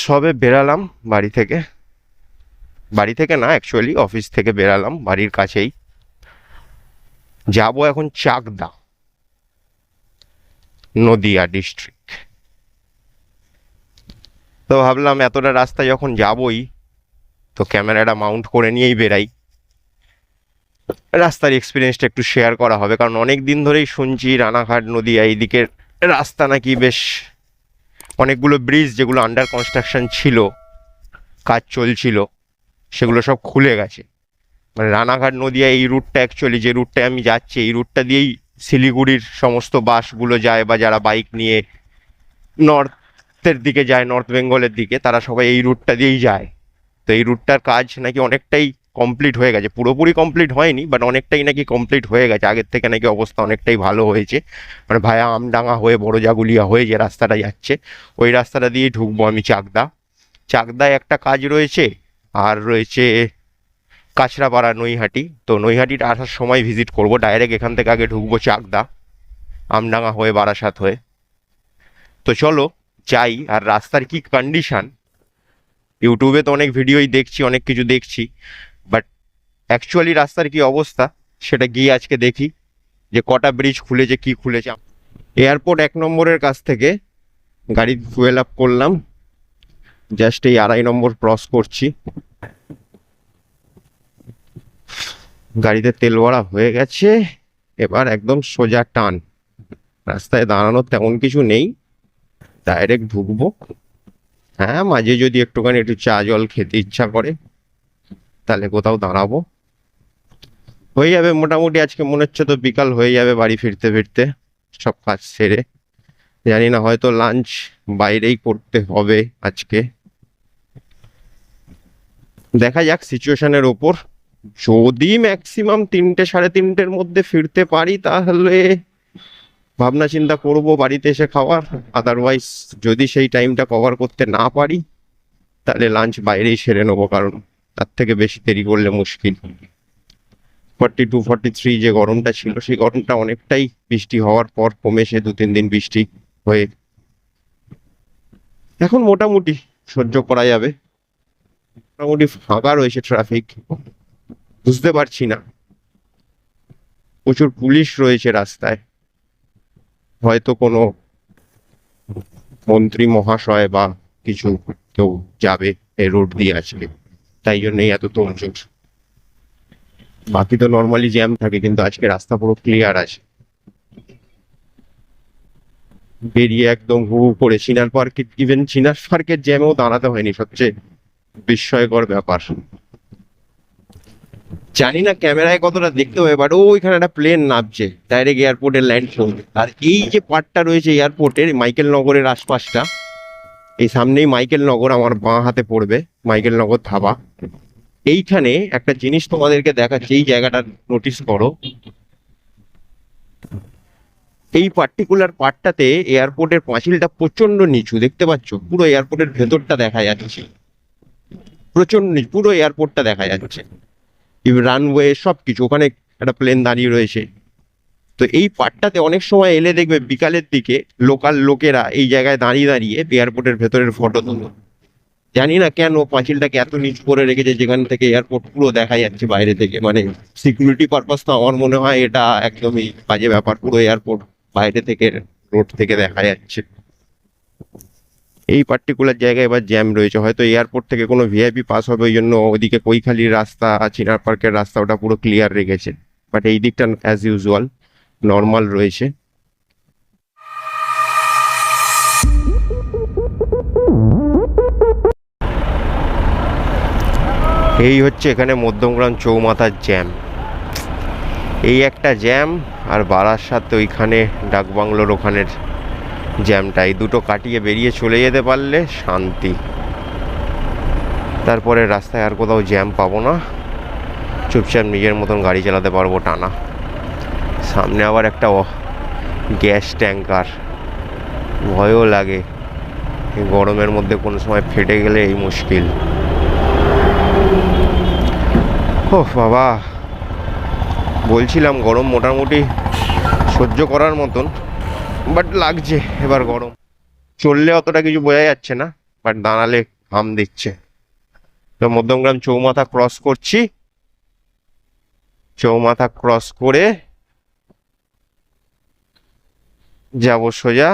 সবে বেরালাম বাড়ি থেকে। বাড়ি থেকে না, অ্যাকচুয়ালি অফিস থেকে বেরালাম, বাড়ির কাছেই। যাবো এখন চাকদা, নদিয়া ডিস্ট্রিক্ট। তো ভাবলাম এতটা রাস্তা যখন যাবই, তো ক্যামেরাটা মাউন্ট করে নিয়েই বেরাই। রাস্তার এক্সপিরিয়েন্সটা একটু শেয়ার করা হবে, কারণ অনেক দিন ধরেই শুনছি রানাঘাট নদিয়া এই দিকের রাস্তা নাকি বেশ, অনেকগুলো ব্রিজ যেগুলো আন্ডার কনস্ট্রাকশন ছিল, কাজ চলছিল, সেগুলো সব খুলে গেছে। মানে রানাঘাট নদিয়া এই রুটটা, অ্যাকচুয়ালি যে রুটটায় আমি যাচ্ছি, এই রুটটা দিয়েই শিলিগুড়ির সমস্ত বাসগুলো যায়, বা যারা বাইক নিয়ে নর্থের দিকে যায়, নর্থ বেঙ্গলের দিকে, তারা সবাই এই রুটটা দিয়েই যায়। তো এই রুটটার কাজ নাকি অনেকটাই কমপ্লিট হয়ে গেছে, পুরোপুরি কমপ্লিট হয়নি, বাট অনেকটাই নাকি কমপ্লিট হয়ে গেছে। আগের থেকে নাকি অবস্থা অনেকটাই ভালো হয়েছে। মানে ভায়া আমডাঙ্গা হয়ে বড়জাগুলিয়া হয়ে যে রাস্তাটা যাচ্ছে, ওই রাস্তাটা দিয়েই ঢুকবো আমি চাকদা। চাকদায় একটা কাজ রয়েছে, আর রয়েছে কাঁচরাপাড়া নৈহাটি। তো নৈহাটিটা আসার সময় ভিজিট করব, ডাইরেক্ট এখান থেকে আগে ঢুকবো চাকদা, আমডাঙ্গা হয়ে বারাসাত হয়ে। তো চলো যাই। আর রাস্তার কি কন্ডিশন, ইউটিউবে তো অনেক ভিডিওই দেখছি, অনেক কিছু দেখছি, বাট অ্যাকচুয়ালি রাস্তার কি অবস্থা সেটা গিয়ে আজকে দেখি, যে কটা ব্রিজ খুলেছে, কি খুলেছে। এয়ারপোর্ট 1 নম্বরের কাছ থেকে গাড়ি ফুয়েল আপ করলাম, জাস্ট এই 2.5 নম্বর ক্রস করছি। গাড়িতে তেল ভরা হয়ে গেছে, এবার একদম সোজা টান। রাস্তায় দাঁড়ানোর তেমন কিছু নেই, ডাইরেক্ট ঢুকবো। হ্যাঁ, মাঝে যদি একটুখানি একটু চা জল খেতে ইচ্ছা করে, তাহলে কোথাও দাঁড়াবো। হয়ে যাবে মোটামুটি, আজকে মনে হচ্ছে তো বিকাল হয়ে যাবে বাড়ি ফিরতে ফিরতে, সব কাজ সেরে। জানি না, হয়তো লাঞ্চ বাইরেই করতে হবে আজকে, দেখা যাক সিচুয়েশনের ওপর। যদি ম্যাক্সিমাম 3টে 3:30-এর মধ্যে ফিরতে পারি, তাহলে ভাবনা চিন্তা করব বাড়িতে এসে খাওয়ার। আদারওয়াইজ যদি সেই টাইমটা কভার করতে না পারি, তাহলে লাঞ্চ বাইরেই সেরে নেবো, কারণ তার থেকে বেশি দেরি করলে মুশকিল। 42-43 যে গরমটা ছিল, সেই গরমটা অনেকটাই বৃষ্টি হওয়ার পর কমেছে, 2-3 দিন বৃষ্টি হয়ে এখন মোটামুটি সহ্য করা যাবে। মোটামুটি ফাঁকা রয়েছে ট্রাফিক, বুঝতে পারছি না, প্রচুর পুলিশ রয়েছে রাস্তায়। হয়তো কোনো মন্ত্রী মহাশয় বা কিছু কেউ যাবে এই রোড দিয়ে আজকে, তাই জন্যই এত তোড়জোড়। বাকি তো নর্মালি জ্যাম থাকে, কিন্তু আজকে রাস্তা পুরো ক্লিয়ার আছে। বেরিয়ে একদম হু হু করে চিনার পার্কে, ইভেন চিনার পার্কের জ্যামেও দাঁড়াতে হয়নি, সবচেয়ে বিস্ময়কর ব্যাপার। জানি না ক্যামেরায় কতটা দেখতে হবে, বাট ওইখানে একটা প্লেন নামছে, ডাইরেক্ট এয়ারপোর্টে ল্যান্ড করবে। আর এই যে পার্টটা রয়েছে এয়ারপোর্টের, মাইকেল নগরের আশপাশটা, এই সামনেই মাইকেল নগর, আমার বাঁ হাতে পড়বে মাইকেল নগর ধাবা। এইখানে একটা জিনিস তোমাদেরকে দেখাচ্ছি, এই জায়গাটা নোটিস করো। এই পার্টিকুলার পার্টটাতে এয়ারপোর্টের পাঁচিলটা প্রচন্ড নিচু, দেখতে পাচ্ছ? পুরো এয়ারপোর্টের ভেতরটা দেখা যাচ্ছে, প্রচন্ড নিচু, পুরো এয়ারপোর্টটা দেখা যাচ্ছে, রানওয়ে সবকিছু। ওখানে একটা প্লেন দাঁড়িয়ে রয়েছে। তো এই পার্টটাতে অনেক সময় এলে দেখবে বিকালের দিকে লোকাল লোকেরা এই জায়গায় দাঁড়িয়ে দাঁড়িয়ে এয়ারপোর্টের ভেতরের ফটো তোলো। জানি না কেন পাঁচিলটাকে এত নিচু করে রেখেছে, যেখান থেকে এয়ারপোর্ট পুরো দেখা যাচ্ছে বাইরে থেকে। মানে সিকিউরিটি পারপাস তো আমার মনে হয় এটা একদমই বাজে ব্যাপার, পুরো এয়ারপোর্ট বাইরে থেকে, রোড থেকে দেখা যাচ্ছে। এই পার্টিকুলার জায়গায় এবার জ্যাম রয়েছে, হয়তো এয়ারপোর্ট থেকে কোনো ভিআইপি পাস হবে, ওই জন্য ওইদিকে কৈখালির রাস্তা, চিনার পার্কের রাস্তা, ওটা পুরো ক্লিয়ার রেখেছে। বাট এই দিকটা অ্যাজ ইউজুয়াল নর্মাল রয়েছে। এই হচ্ছে এখানে মধ্যমগ্রাম চৌমাথার জ্যাম, এই একটা জ্যাম, আর বারাসাত ওইখানে ডাকবাংলোর ওখানের জ্যামটা, এই দুটো কাটিয়ে বেরিয়ে চলে যেতে পারলে শান্তি। তারপরে রাস্তায় আর কোথাও জ্যাম পাবো না, চুপচাপ নিজের মতন গাড়ি চালাতে পারবো টানা। সামনে আবার একটা গ্যাস ট্যাঙ্কার, ভয়ও লাগে, এই গরমের মধ্যে কোনো সময় ফেটে গেলে এই মুশকিল। ও বাবা, বলছিলাম গরম মোটামুটি সহ্য করার মতন, বাট লাগছে এবার গরম। চললে অতটা কিছু বোঝা যাচ্ছে না, বাট দাঁড়ালে ঘাম দিচ্ছে। তো মধ্যমগ্রাম চৌমাথা ক্রস করছি, চৌমাথা ক্রস করে যাব সোজা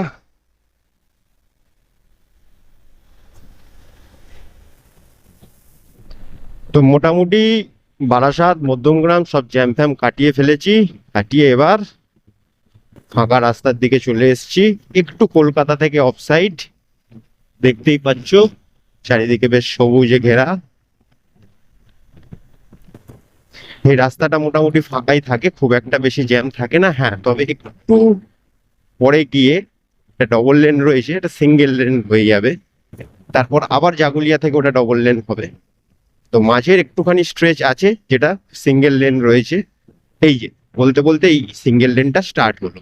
তো মোটামুটি বারাসাত মধ্যমগ্রাম সব জ্যাম ফ্যাম কাটিয়ে ফেলেছি, কাটিয়ে এবার ফাঁকা রাস্তার দিকে চলে এসেছি। একটু কলকাতা থেকে অফসাইড, দেখতেই পাচ্ছ চারিদিকে বেশ সবুজে ঘেরা। এই রাস্তাটা মোটামুটি ফাঁকাই থাকে, খুব একটা বেশি জ্যাম থাকে না। হ্যাঁ, তবে একটু পরে গিয়ে একটা ডবল লেন রয়েছে, এটা সিঙ্গেল লেন হয়ে যাবে, তারপর আবার জাগুলিয়া থেকে ওটা ডবল লেন হবে। তো মাঝের একটুখানি স্ট্রেচ আছে যেটা সিঙ্গেল লেন রয়েছে। এই যে বলতে বলতে এই সিঙ্গেল লেনটা স্টার্ট হলো,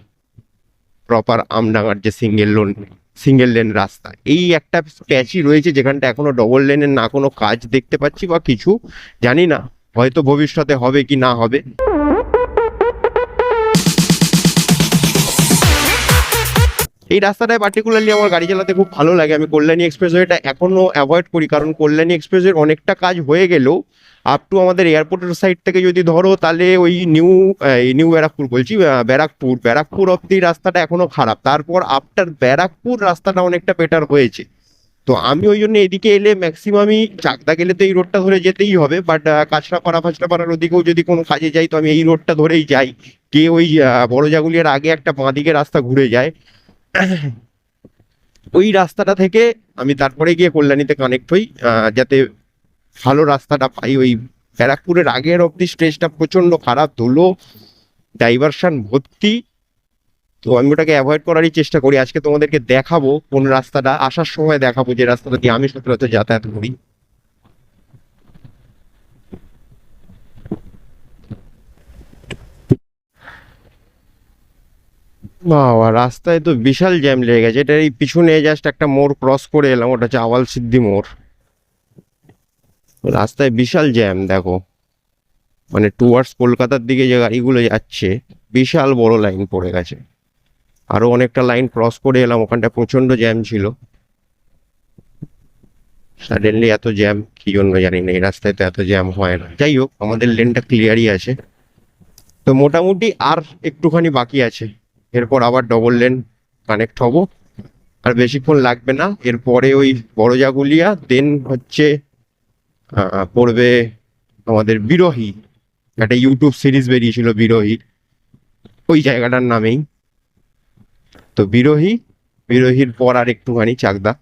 প্রপার আমডাঙ্গার যে সিঙ্গেল লেন রাস্তা। এই একটা প্যাচই রয়েছে যেখানটা এখনো ডবল লেনের না কোনো কাজ দেখতে পাচ্ছি বা কিছু, জানি না, হয়তো ভবিষ্যতে হবে কি না হবে। এই রাস্তাটায় পার্টিকুলারলি আমার গাড়ি চালাতে খুব ভালো লাগে। আমি কল্যাণী এক্সপ্রেসওয়েটা এখনো অ্যাভয়েড করি, কারণ কল্যাণী এক্সপ্রেসওয়ের অনেকটা কাজ হয়ে গেলেও আপ টু আমাদের এয়ারপোর্টের সাইড থেকে যদি ধরো, তাহলে ওই নিউ ব্যারাকপুর বলছি, ব্যারাকপুর অব্দি রাস্তাটা এখনো খারাপ। তারপর আফটার ব্যারাকপুর রাস্তাটা অনেকটা বেটার হয়েছে। তো আমি ওই জন্য এদিকে এলে ম্যাক্সিমামই, চাকদা গেলে তো এই রোডটা ধরে যেতেই হবে, বাট ফাঁচড়াপাড়ার ওদিকেও যদি কোনো কাজে যাই তো আমি এই রোডটা ধরেই যাই, গিয়ে ওই বড় জাগুলিয়ার আগে একটা বাঁদিকে রাস্তা ঘুরে যায়, ওই রাস্তাটা থেকে আমি তারপরে গিয়ে কল্যাণীতে কানেক্ট হই, যাতে ভালো রাস্তাটা পাই। ওই ব্যারাকপুরের আগের অব্দি স্ট্রেচটা প্রচন্ড খারাপ, ধুলো ডাইভারশন ভর্তি। তো আমি ওটাকে অ্যাভয়েড করারই চেষ্টা করি। আজকে তোমাদেরকে দেখাবো কোন রাস্তাটা, আসার সময় দেখাবো যে রাস্তাটা দিয়ে আমি সচরাচর যাতায়াত করি। বাবা, রাস্তায় তো বিশাল জ্যাম লেগে গেছে। এটা এই পিছনে জাস্ট একটা মোড় ক্রস করে এলাম, ওটা হচ্ছে আওয়াল সিদ্ধি মোড়। রাস্তায় বিশাল জ্যাম দেখো, মানে টুয়ার্ডস কলকাতার দিকে যে গাড়িগুলো যাচ্ছে বিশাল বড় লাইন পড়ে গেছে। আরো অনেকটা লাইন ক্রস করে এলাম, ওখানটা প্রচন্ড জ্যাম ছিল। সাডেনলি এত জ্যাম কি জন্য জানি না, এই রাস্তায় তো এত জ্যাম হয় না। যাই হোক, আমাদের লেনটা ক্লিয়ারই আছে। তো মোটামুটি আর একটুখানি বাকি আছে, এরপর আবার ডবল লেন কানেক্ট হব। আর বেশিক্ষণ লাগবে না, এরপরে ওই বড় জাগুলিয়া, দেন হচ্ছে পড়বে আমাদের বিরোহী। একটা ইউটিউব সিরিজ বেরিয়েছিল বিরোহী, ওই জায়গাটার নামেই। তো বিরোহীর পর আর একটুখানি চাকদা।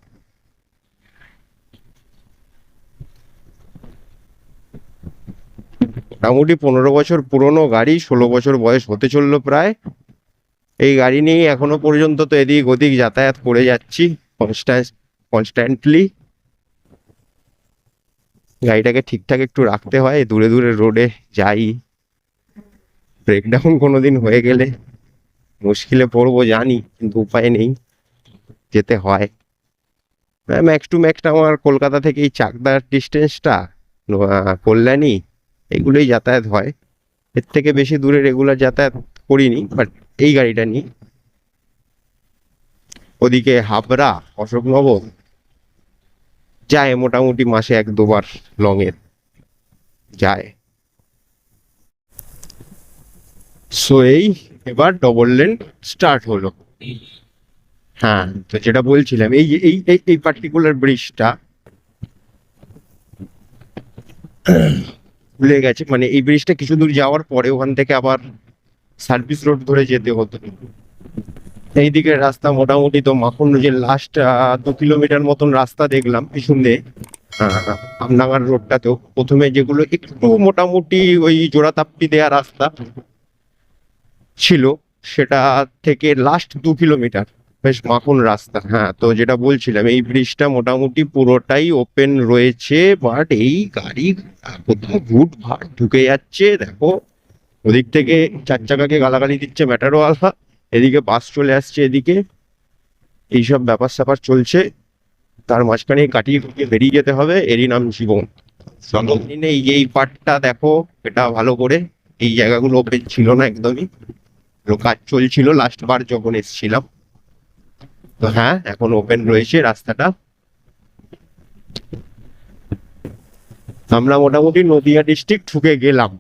মোটামুটি 15 বছর পুরনো গাড়ি, 16 বছর বয়স হতে চললো প্রায়। এই গাড়ি নিয়ে এখনো পর্যন্ত তো এদিক ওদিক যাতায়াত করে যাচ্ছি কনস্ট্যান্টলি। গাড়িটাকে ঠিকঠাক একটু রাখতে হয়, দূরে দূরে রোডে যাই, ব্রেকডাউন কোনোদিন হয়ে গেলে মুশকিলে পড়বো জানি, কিন্তু উপায় নেই, যেতে হয়। ম্যাক্স টু ম্যাক্স আমার কলকাতা থেকে এই চাকদার ডিস্টেন্সটা, কল্যাণী, এগুলোই যাতায়াত হয়। এর থেকে বেশি দূরে রেগুলার যাতায়াত করিনি, বাট এই গাড়িটা নিই। ওদিকে হাবড়া, অশোকনগর যায় মোটামুটি মাসে 1-2 বার লং এর যায়। সো এই এবার ডবল লেন স্টার্ট হলো। হ্যাঁ, তো যেটা বলছিলাম, এই যে এই পার্টিকুলার ব্রিজটা ভুলে গেছে, মানে এই ব্রিজটা কিছু দূর যাওয়ার পরে ওখান থেকে আবার সার্ভিস রোড ধরে যেতে হতো। এইদিকের রাস্তা মোটামুটি তো মাখনগঞ্জের লাস্ট 2 কিলোমিটার মতন রাস্তা দেখলাম পিছনে আমডাঙ্গার রোডটাতেও। প্রথমে যেগুলো একটু মোটামুটি ওই জোড়াতাপ্পি দেয়া রাস্তা ছিল, সেটা থেকে লাস্ট 2 কিলোমিটার বেশ মাখন রাস্তা। হ্যাঁ, তো যেটা বলছিলাম, এই ব্রিজটা মোটামুটি পুরোটাই ওপেন রয়েছে, বাট এই গাড়ি কোথাও ভুট ভাট ঢুকে যাচ্ছে দেখো। ওদিক থেকে 4 চাকাকে গালাগালি দিচ্ছে ম্যাটারওয়ালা, এদিকে বাস চলে আসছে এদিকে, এইসব ব্যাপার স্যাপার চলছে। তার মাঝখানে কাটিয়ে কুটিয়ে বেরিয়ে যেতে হবে, এরই নাম জীবন। এই যে এই পার্টটা দেখো, এটা ভালো করে, এই জায়গাগুলো ওপেন ছিল না একদমই, কাজ চলছিল লাস্ট বার যখন এসেছিলাম। তো হ্যাঁ, এখন ওপেন রয়েছে রাস্তাটা। আমরা মোটামুটি নদিয়া ডিস্ট্রিক্ট ঢুকে গেলাম।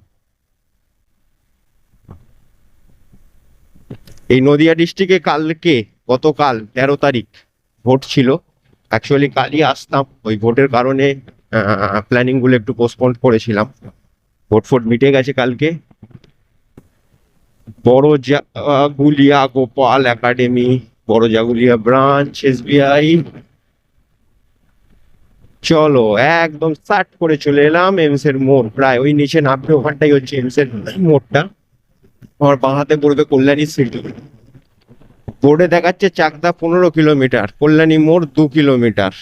এই নদিয়া ডিস্ট্রিক্টে গতকাল 13 তারিখ ভোট ছিল। অ্যাকচুয়ালি কালই আসতাম, ওই ভোটের কারণে প্ল্যানিং গুলো একটু পোস্টপোন করেছিলাম। ভোট মিটে গেছে কালকে। বড় জাগুলিয়া গোপাল একাডেমি, বড় জাগুলিয়া ব্রাঞ্চ, SBI। চলো একদম স্টার্ট করে চলে এলাম এমস এর মোড়। প্রায় ওই নিচে নামবে, ওখানটাই হচ্ছে এমস এর মোড়টা। আমার বাঁ হাতে পড়বে কল্যাণী সিটি। বোর্ডে দেখাচ্ছে চাকদা 15 কিলোমিটার, কল্যাণী মোড় 2 কিলোমিটার।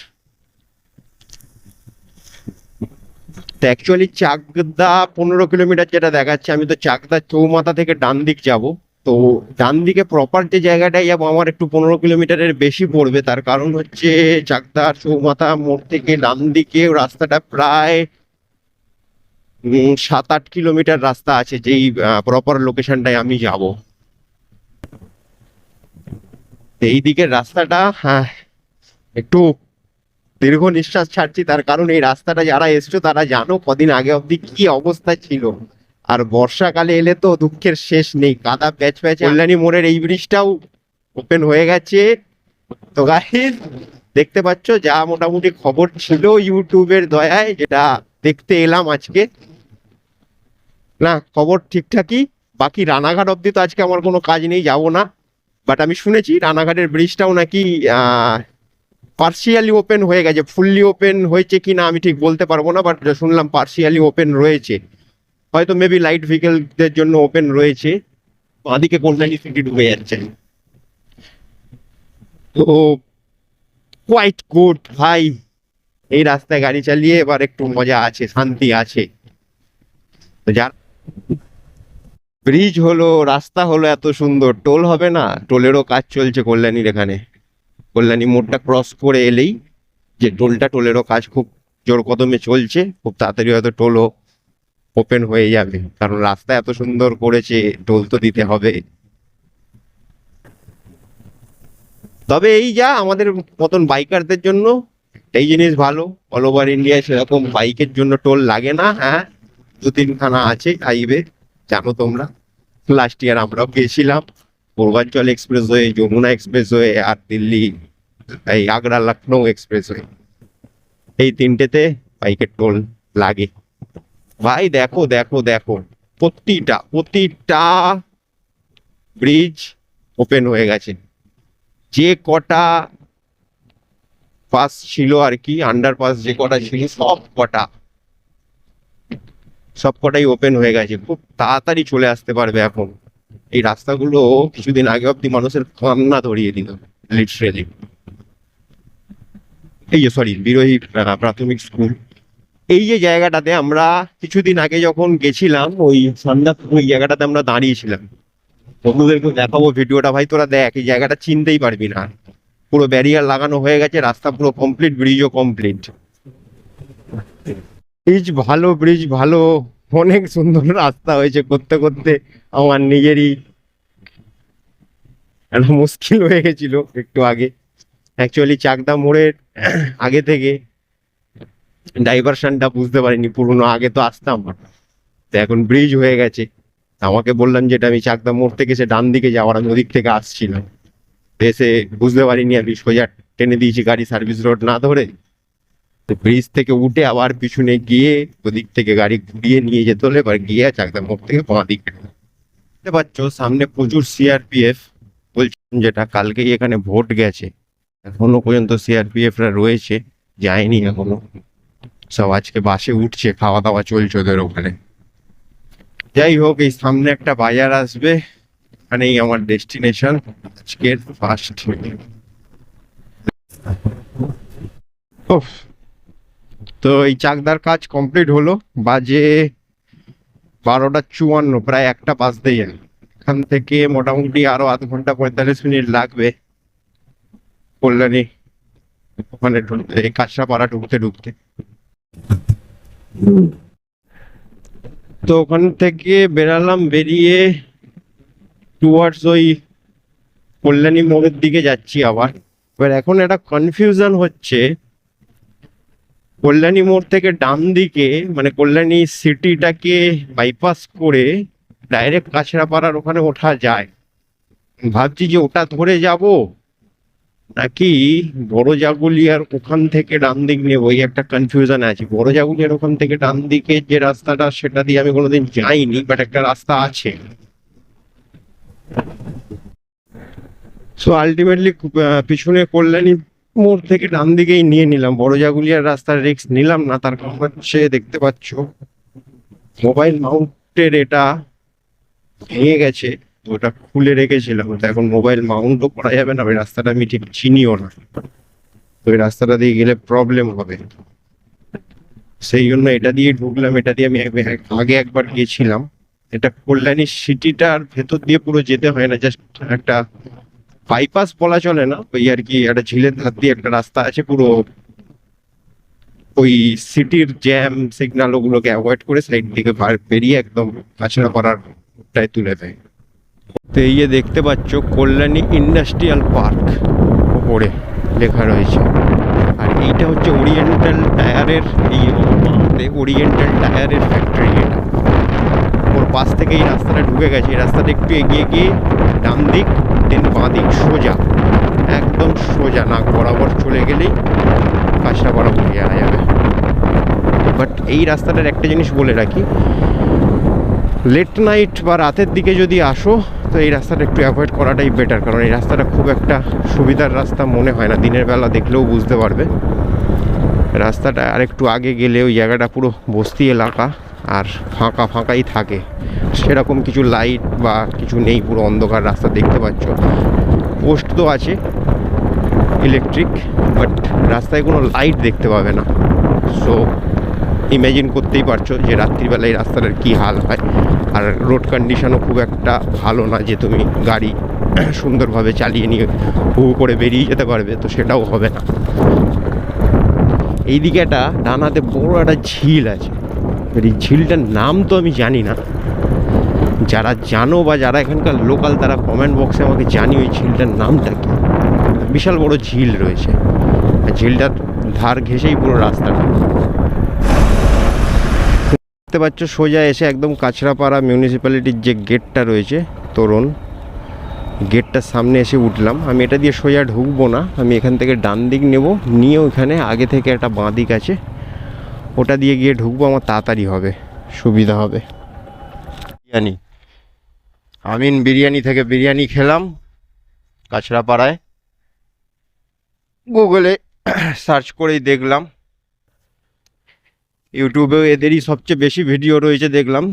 তো অ্যাকচুয়ালি চাকদা 15 কিলোমিটার যেটা দেখাচ্ছে, আমি তো চাকদা চৌমাথা থেকে ডান দিক যাব। তো ডান দিকে প্রপার যে জায়গাটায় যাবো আমার একটু 15 কিলোমিটারের বেশি পড়বে। তার কারণ হচ্ছে চাকদা চৌমাথা মোড় থেকে ডান দিকে রাস্তাটা প্রায় 7-8 কিলোমিটার রাস্তা আছে, যেই প্রপার লোকেশনটায় আমি যাব। এই দিকের রাস্তাটা, হ্যাঁ, একটু দীর্ঘ নিঃশ্বাস ছাড়ছি। তার কারণ এই রাস্তাটা যারা এসছো তারা জানো কদিন আগে অব্দি কি অবস্থা ছিল। আর বর্ষাকালে এলে তো দুঃখের শেষ নেই, কাদা প্যাচ প্যাচ। কল্যাণী মোড়ের এই ব্রিজটাও ওপেন হয়ে গেছে। তো গাইস দেখতে পাচ্ছ, যা মোটামুটি খবর ছিল ইউটিউবের দয়ায়, যেটা দেখতে এলাম আজকে, না খবর ঠিকঠাকই। বাকি রানাঘাট অব্দি তো আজকে আমার কোনো কাজ নেই, যাব না। বাট আমি শুনেছি রানাঘাটের ব্রিজটাও নাকি পার্সিয়ালি ওপেন হয়ে গেছে। ফুললি ওপেন হয়েছে কি না আমি ঠিক বলতে পারবো না, বাট শুনলাম পার্সিয়ালি ওপেন রয়েছে। হয়তো মেবি লাইট ভেহিকেলদের জন্য ওপেন রয়েছে। বাঁদিকে কল্যাণী সিটি ঢুকে যাচ্ছে। তো কোয়াইট গুড ভাই, এই রাস্তায় গাড়ি চালিয়ে এবার একটু মজা আছে, শান্তি আছে। যার ব্রিজ হলো, রাস্তা হলো এত সুন্দর, টোল হবে না? টোলেরও কাজ চলছে কল্যাণীর এখানে। কল্যাণী মোড়টা ক্রস করে এলেই যে টোলেরও কাজ খুব জোর কদমে চলছে। খুব তাড়াতাড়ি হয়তো টোলও ওপেন হয়ে যাবে, কারণ রাস্তা এত সুন্দর করেছে, টোল তো দিতে হবে। তবে এই যা আমাদের মতন বাইকারদের জন্য এই জিনিস ভালো, অল ওভার ইন্ডিয়ায় সেরকম বাইকের জন্য টোল লাগে না। হ্যাঁ, 2-3খানা আছে হাইওয়ে, জানো তোমরা। লাস্ট ইয়ার আমরাও গেছিলাম, পূর্বাঞ্চল এক্সপ্রেসওয়ে, যমুনা এক্সপ্রেসওয়ে, আর দিল্লি এই আগ্রা লখনৌ এক্সপ্রেসওয়ে, এই তিনটেতে বাইকের টোল লাগে। ভাই দেখো দেখো দেখো, প্রতিটা ব্রিজ ওপেন হয়ে গেছে। যে কটা পাস ছিল আর কি, আন্ডারপাস যে কটা ছিল, সব কটাই ওপেন হয়ে গেছে। খুব তাড়াতাড়ি চলে আসতে পারবে এখন। এই রাস্তাগুলো কিছুদিন আগে অব্দি মানুষের কান্না ধরিয়ে দিল লিটারেলি। এই যে সরি, বিরোহী প্রাথমিক স্কুল, এই যে জায়গাটাতে আমরা কিছুদিন আগে যখন গেছিলাম, ওই সন্ধ্যা ওই জায়গাটাতে আমরা দাঁড়িয়েছিলাম। বন্ধুদেরকে দেখাবো ভিডিওটা, ভাই তোরা দেখ, এই জায়গাটা চিনতেই পারবি না। পুরো ব্যারিয়ার লাগানো হয়ে গেছে, রাস্তা পুরো কমপ্লিট, ব্রিজও কমপ্লিট। ব্রিজ ভালো, অনেক সুন্দর রাস্তা হয়েছে করতে করতে। আমার নিজেরই একটা মুশকিল হয়ে গেছিল একটু আগে। অ্যাকচুয়ালি চাকদা মোড়ের আগে থেকে ডাইভারশনটা বুঝতে পারিনি পুরনো, আগে তো আসতাম, তো এখন ব্রিজ হয়ে গেছে। আমাকে বললাম যেটা আমি চাকদা মোড় থেকে সে ডান দিকে যাওয়ার, আমি ওদিক থেকে আসছিলাম, এসে বুঝতে পারিনি, আমি সোজা টেনে দিয়েছি গাড়ি সার্ভিস রোড না ধরে। তো ব্রিজ থেকে উঠে আবার পিছনে গিয়ে ওদিক থেকে গাড়ি ঘুরিয়ে নিয়ে যেতে হলে এবার গিয়ে চাকদা মোড় থেকে বাঁ দিকে। বুঝতে পারছো, সামনে প্রচুর CRPF। বলছিলাম যেটা, কালকেই এখানে ভোট গেছে, এখনো পর্যন্ত CRPF-রা রয়েছে, যায়নি এখনো। সব আজকে বাসে উঠছে, খাওয়া দাওয়া চলছে ওদের ওখানে। যাই হোক, এই সামনে একটা বাজার আসবে, এখানেই আমার ডেস্টিনেশন আজকের ফার্স্ট। তো এই চাকদার কাজ কমপ্লিট হলো, বাজে 12টা 54, প্রায় 1টা বাজতেই যায়। এখান থেকে মোটামুটি আরো আধ ঘন্টা 45 মিনিট লাগবে কল্যাণী ওখানে কাঁচরাপাড়া ঢুকতে ঢুকতে। তো ওখান থেকে বেরালাম, বেরিয়ে টুয়ার্ডস ওই কল্যাণী মোড়ের দিকে যাচ্ছি আবার। এবার এখন একটা কনফিউশন হচ্ছে, কল্যাণী মোড় থেকে ডান দিকে মানে কল্যাণী সিটিটাকে বাইপাস করে ডাইরেক্ট কাছড়াপাড়ার ওখানে ওঠা যায়। ভাবছি যে ওটা ধরে যাব নাকি বড় জাগুলিয়ার ওখান থেকে ডান দিক নেবো, ওই একটা কনফিউশন আছে। বড় জাগুলিয়ার ওখান থেকে ডান দিকে যে রাস্তাটা সেটা দিয়ে আমি কোনোদিন যাইনি, বাট একটা রাস্তা আছে। সো আলটিমেটলি পিছনে কল্যাণী মোড় থেকে ডান দিকেই নিয়ে নিলাম, বড় জাগুলিয়ার রাস্তার রিস্ক নিলাম না। তার কারণ হচ্ছে দেখতে পাচ্ছ মোবাইল মাউন্টের এটা ভেঙে গেছে, তো ওটা খুলে রেখেছিলাম। তো এখন মোবাইল মাউন্টও করা যাবে না, ওই রাস্তাটা আমি ঠিক চিনিও না, তো ওই রাস্তাটা দিয়ে গেলে প্রবলেম হবে। সেই জন্য এটা দিয়ে ঢুকলাম। এটা দিয়ে আমি আগে একবার গিয়েছিলাম। এটা কল্যাণী সিটিটার ভেতর দিয়ে পুরো যেতে হয় না, জাস্ট একটা বাইপাস বলা চলে না, ওই আর কি একটা ঝিলের ধার দিয়ে একটা রাস্তা আছে পুরো। ওই সিটির জ্যাম সিগন্যাল ওগুলোকে অ্যাভয়েড করে সাইড দিকে বেরিয়ে একদম কাছড়াপাড়ারটায় তুলে দেয়। তো এই যে দেখতে পাচ্ছ কল্যাণী ইন্ডাস্ট্রিয়াল পার্ক ওপরে লেখা রয়েছে। আর এইটা হচ্ছে ওরিয়েন্টাল টায়ারের, এই ওরিয়েন্টাল টায়ারের ফ্যাক্টরি। এটা ওর পাশ থেকে এই রাস্তাটা ঢুকে গেছে। এই রাস্তাটা একটু এগিয়ে গিয়ে ডান দিক দেন বাঁ দিক সোজা, একদম সোজা নাক বরাবর চলে গেলেই কাছড়াপাড়া উঠে যাওয়া যাবে। বাট এই রাস্তাটার একটা জিনিস বলে রাখি, লেট নাইট বা রাতের দিকে যদি আসো তো এই রাস্তাটা একটু অ্যাভয়েড করাটাই বেটার, কারণ এই রাস্তাটা খুব একটা সুবিধার রাস্তা মনে হয় না। দিনের বেলা দেখলেও বুঝতে পারবে। রাস্তাটা আর একটু আগে গেলে ওই জায়গাটা পুরো বস্তি এলাকা আর ফাঁকা ফাঁকাই থাকে, সেরকম কিছু লাইট বা কিছু নেই, পুরো অন্ধকার রাস্তা দেখতে পাচ্ছ। পোস্ট তো আছে ইলেকট্রিক, বাট রাস্তায় কোনো লাইট দেখতে পাবে না। সো ইমাজিন করতেই পারছো যে রাত্রিবেলায় রাস্তাটার কী হাল হয়। আর রোড কন্ডিশনও খুব একটা ভালো না যে তুমি গাড়ি সুন্দরভাবে চালিয়ে নিয়ে হু করে বেরিয়ে যেতে পারবে, তো সেটাও হবে না। এইদিকে একটা ডানাতে বড় একটা ঝিল আছে, এই ঝিলটার নাম তো আমি জানি না। যারা জানো বা যারা এখানকার লোকাল তারা কমেন্ট বক্সে আমাকে জানি ওই ঝিলটার নামটা কি। বিশাল বড় ঝিল রয়েছে, আর ঝিলটার ধার ঘেঁষেই পুরো রাস্তাটা। দেখতে পাচ্ছ সোজা এসে একদম কাছড়াপাড়া মিউনিসিপ্যালিটির যে গেটটা রয়েছে তোরণ, গেটটার সামনে এসে উঠলাম। আমি এটা দিয়ে সোজা ঢুকবো না, আমি এখান থেকে ডান দিক নেব, নিয়ে ওইখানে আগে থেকে একটা বাঁ দিক আছে, ওটা দিয়ে গিয়ে ঢুকবো। আমার তাড়াতাড়ি হবে, সুবিধা হবে। বিরিয়ানি, আমিন বিরিয়ানি থেকে বিরিয়ানি খেলাম কাছড়াপাড়ায়। গুগলে সার্চ করেই দেখলাম, ইউটিউবেও এদেরই সবচেয়ে বেশি ভিডিও রয়েছে দেখলাম।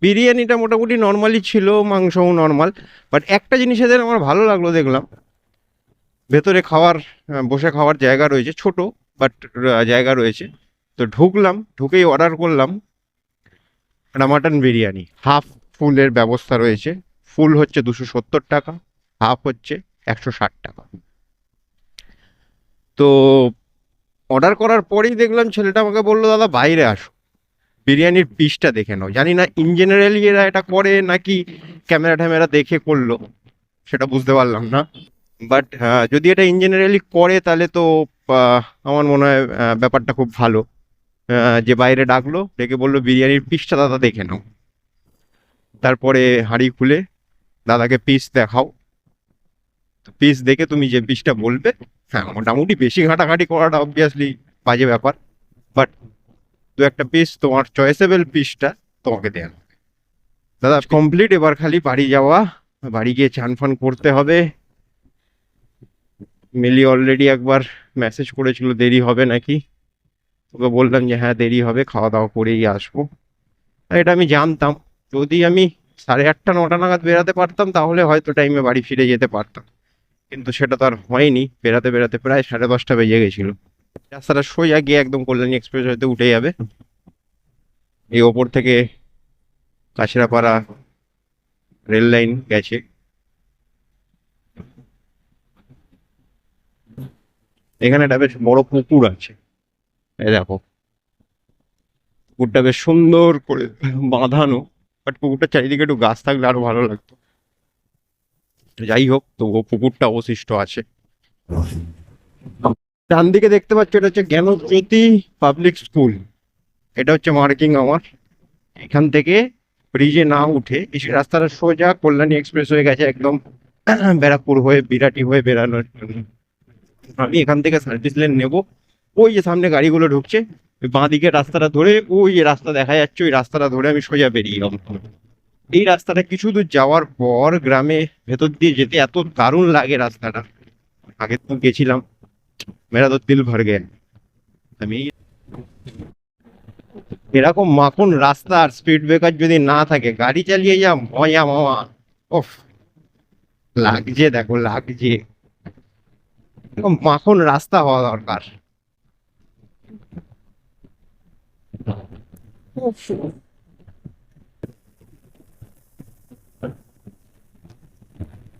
বিরিয়ানিটা মোটামুটি নর্মালি ছিল, মাংসও নর্মাল, বাট একটা জিনিস এদের আমার ভালো লাগলো, দেখলাম ভেতরে বসে খাওয়ার জায়গা রয়েছে, ছোট বাট জায়গা রয়েছে। তো ঢুকলাম, ঢুকেই অর্ডার করলাম একটা মাটন বিরিয়ানি। হাফ ফুলের ব্যবস্থা রয়েছে, ফুল হচ্ছে 270 টাকা, হাফ হচ্ছে 160 টাকা। তো অর্ডার করার পরেই দেখলাম ছেলেটা আমাকে বললো, দাদা বাইরে আসো, বিরিয়ানির পিসটা দেখে নাও। জানি না ইন জেনারেলি এরা এটা করে নাকি ক্যামেরা ট্যামেরা দেখে করলো, সেটা বুঝতে পারলাম না। বাট যদি এটা ইন জেনারেলি করে তাহলে তো আমার মনে হয় ব্যাপারটা খুব ভালো। যে বাইরে ডাকলো, ডেকে বললো বিরিয়ানির পিসটা দাদা দেখে নাও। তারপরে হাঁড়ি খুলে দাদাকে পিস দেখাও, পিস দেখে তুমি যে পিসটা বলবে, হ্যাঁ মোটামুটি বেশি ঘাঁটাঘাঁটি করাটা অবভিয়াসলি বাজে ব্যাপার, বাট দু একটা পিস তোমার চয়েসেবল পিসটা তোমাকে দেওয়া হবে। দাদা কমপ্লিট, এবার খালি বাড়ি যাওয়া, বাড়ি গিয়ে চান ফান করতে হবে। মিলি অলরেডি একবার মেসেজ করেছিল দেরি হবে নাকি, তোকে বললাম যে হ্যাঁ দেরি হবে, খাওয়া দাওয়া করেই আসবো। এটা আমি জানতাম, যদি আমি 8:30 9টা নাগাদ বেরাতে পারতাম তাহলে হয়তো টাইমে বাড়ি ফিরে যেতে পারতাম, কিন্তু সেটা তো আর হয়নি। বেরাতে বেরাতে প্রায় 10:30 বেজে গেছিল। রাস্তাটা সোজা গিয়ে একদম কল্যাণী এক্সপ্রেস হয়তো উঠে যাবে। এই ওপর থেকে কাছড়াপাড়া রেল লাইন গেছে। এখানে একটা বেশ বড় পুকুর আছে, এই দেখো পুকুরটা বেশ সুন্দর করে বাঁধানো, বাট পুকুরটার চারিদিকে একটু গাছ থাকলে আরো ভালো লাগতো। যাই হোক, তবুও পুকুরটা অবশিষ্ট আছে। ডান দিকে দেখতে পাচ্ছ এটা হচ্ছে জ্ঞানজ্যোতি পাবলিক স্কুল। এটা হচ্ছে মার্কিং আমার। এখান থেকে ব্রিজে না উঠে এই রাস্তাটা সোজা কল্যাণী এক্সপ্রেস হয়ে গেছে একদম ব্যারাকপুর হয়ে বিরাটি হয়ে বেরানোর জন্য। আমি এখান থেকে সার্ভিস লেন নেবো। ওই যে সামনে গাড়িগুলো ঢুকছে, বাঁ দিকে রাস্তাটা ধরে ওই যে রাস্তা দেখা যাচ্ছে ওই রাস্তাটা ধরে আমি সোজা বেরিয়ে যাবো। এই রাস্তাটা কিছু দূর যাওয়ার পর গ্রামে ভেতর দিয়ে যেতে এত দারুণ লাগে রাস্তাটা। আগে তো গেছিলাম, মেরা তো দিল ভর গে। আমি এরকম মাখন রাস্তা আর স্পিড ব্রেকার যদি না থাকে গাড়ি চালিয়ে যা মজা মামা। ওফ, লাগছে দেখো লাগছে। এরকম মাখন রাস্তা হওয়া দরকার। উফ,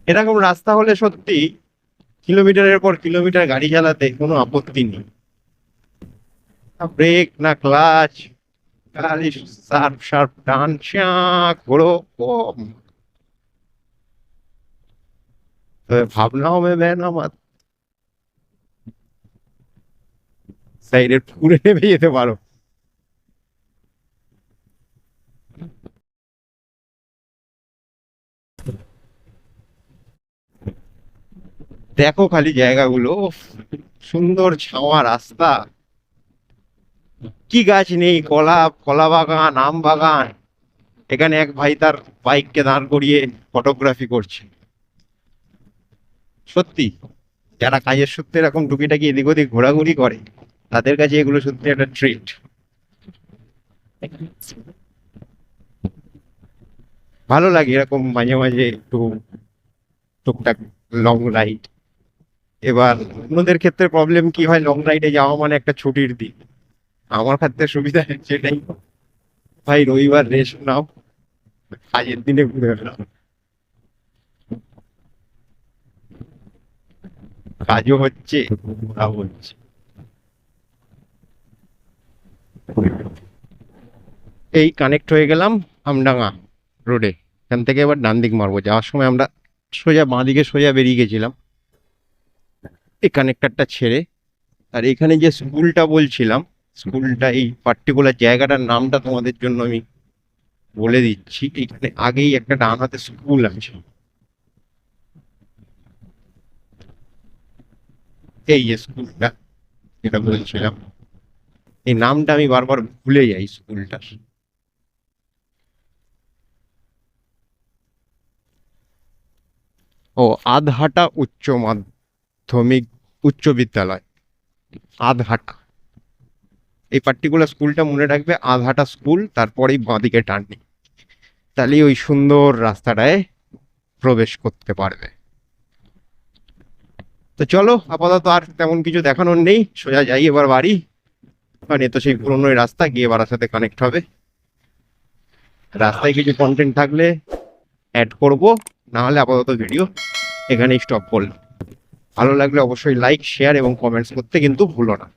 এরকম রাস্তা হলে সত্যি কিলোমিটারের পর কিলোমিটার গাড়ি চালাতে কোনো আপত্তি নেই। না ব্রেক না ক্লাচ, খালি শার্প শার্প টান শাঁক ঘোড়ো। ও ভাবনাও মে বেনা মত, সাইডের পুরে নেমে যেতে পারো। দেখো খালি জায়গাগুলো, উফ, সুন্দর ছাওয়া রাস্তা। কি গাছ নেই, কলা কলা বাগান, আম বাগান। এখানে এক ভাই তার বাইককে দাঁড় করিয়ে ফটোগ্রাফি করছে। সত্যি যারা কাজের সূত্রে এরকম টুকিটাকি এদিক ওদিক ঘোরাঘুরি করে তাদের কাছে এগুলো সত্যি একটা ট্রিট। ভালো লাগে এরকম মাঝে মাঝে একটু টুকটাক লং রাইড। এবার অন্যদের ক্ষেত্রে প্রবলেম কি হয়, লং রাইডে যাওয়া মানে একটা ছুটির দিন। আমার ক্ষেত্রে সুবিধা হচ্ছে এটাই, ভাই রবিবার রেস্ট নাও, কাজের দিনে ঘুরে বেড়াও। কাজও হচ্ছে ঘোরাও হচ্ছে। এই কানেক্ট হয়ে গেলাম আমডাঙ্গা রোডে। এখান থেকে এবার ডান দিক মারবো। যাওয়ার সময় আমরা সোজা বাঁ দিকে সোজা বেরিয়ে গেছিলাম এই কানেক্টরটা ছেড়ে। আর এখানে যে স্কুলটা বলছিলাম, স্কুলটা এই পার্টিকুলার জায়গাটার নামটা তোমাদের জন্য আমি বলে দিচ্ছি। এখানে আগেই একটা ডান হাতে স্কুল আছে, এই যে স্কুলটা যেটা বলছিলাম। এই নামটা আমি বারবার ভুলে যাই স্কুলটার। ও, আধহাটা উচ্চ মাধ্যমিক উচ্চ বিদ্যালয়, আধহাটা। এই পার্টিকুলার স্কুলটা মনে রাখবে, আধহাটা স্কুল, তারপরেই বাঁদিকে টার্নিং। তাহলে ওই সুন্দর রাস্তাটায় প্রবেশ করতে পারবে। তো চলো, আপাতত আর তেমন কিছু দেখানোর নেই, সোজা যাই এবার বাড়ি। মানে তো সেই পুরোনো রাস্তা গিয়ে বাড়ার সাথে কানেক্ট হবে। রাস্তায় কিছু কন্টেন্ট থাকলে অ্যাড করব, না হলে আপাতত ভিডিও এখানেই স্টপ করলাম। ভালো লাগলে অবশ্যই লাইক শেয়ার এবং কমেন্টস করতে কিন্তু ভুলো না।